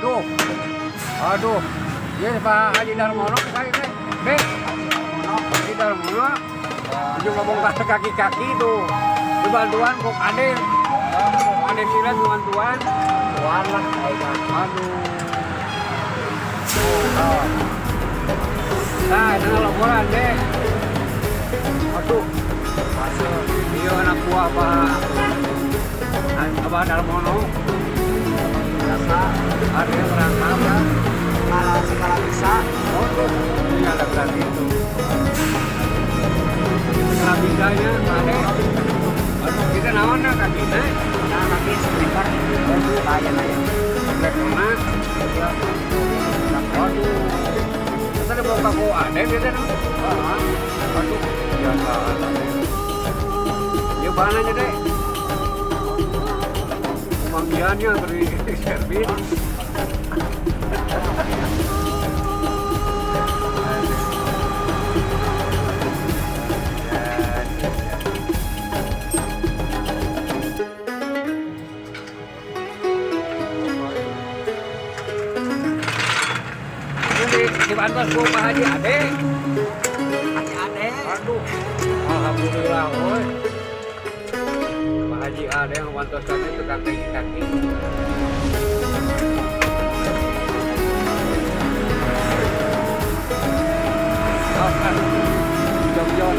Tuh, aduh, ya Pak Haji Darmono, Bek, Haji Darmono, juga bongkar kaki-kaki tuh, dibantuan kok Ade silat bantuan, lah, aduh, nah, itu laporan deh, aduh, dia anak buah Abah Darmono. Ada yang merangkap kan? Segala bisa. Oh, ini ada berarti itu. Segala bisanya, ada. Aduh, kita naon nah kakinya. Nah, kaki sebentar. Aduh, ayam. Lek mana? Aduh. Kita ada bongkar kok ada biasa. Aduh, biasa. Ya bahan aja deh. Pemanggiannya dari servis. Di Banten gua Pak Haji Ade. Aduh, alhamdulillah, woy. Pak Haji Ade yang wantosan itu kaki-kaki. Jom.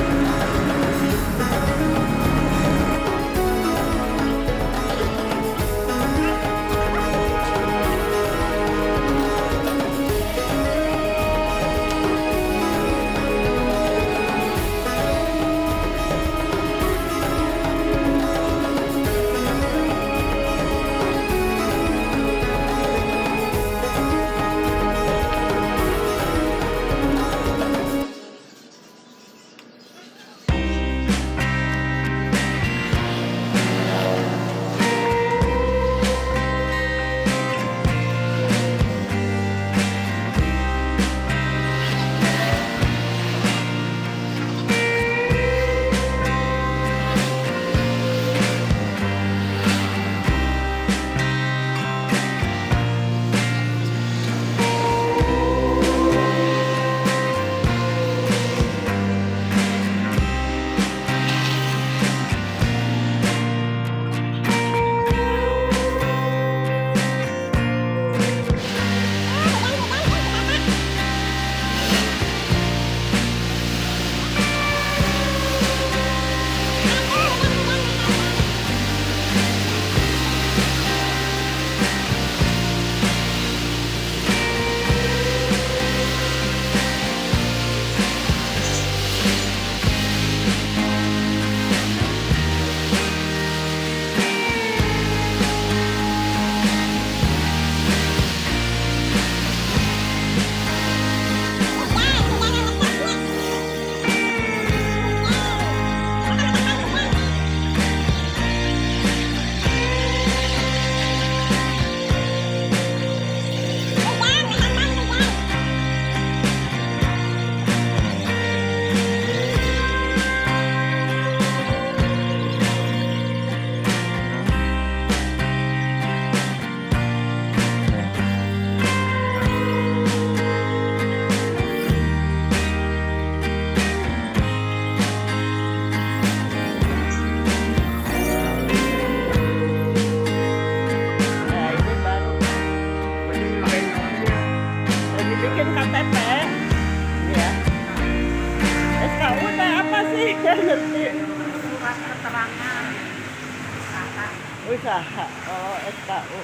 Usaha. Oh, SKU.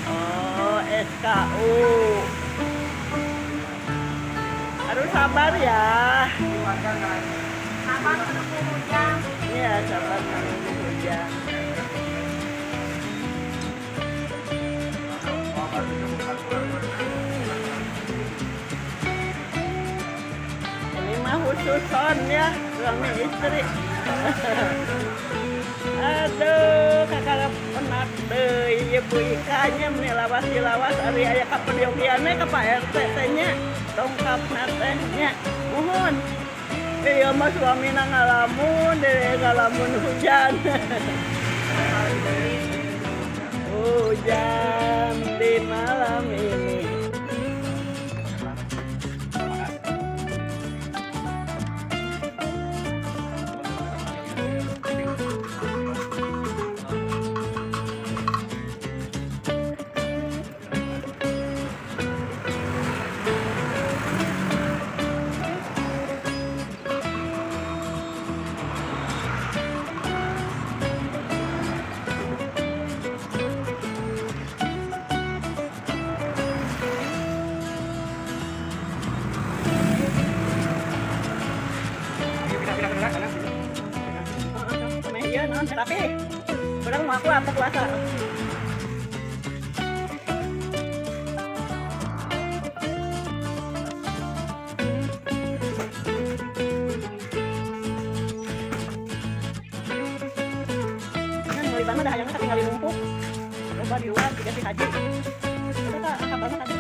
Oh, SKU. Harus sabar ya. Sabar menunggu hujan. Iya, sabar menunggu hujan. Ini mah khususon ya, suami istri. Aduh, kakak penak deh, ibu ikannya menilawas dilawas ari aya kapendiogiannya ke Pak RT nya dongkap natenya, mohon. Iya mah suamina ngalamun, deh ngalamun hujan. Hujan. heula teu puasa. Kan ngaliban mah dah hayangna katingali numpuk. Loba di luar dikasih haji. Eta ka kabar haji.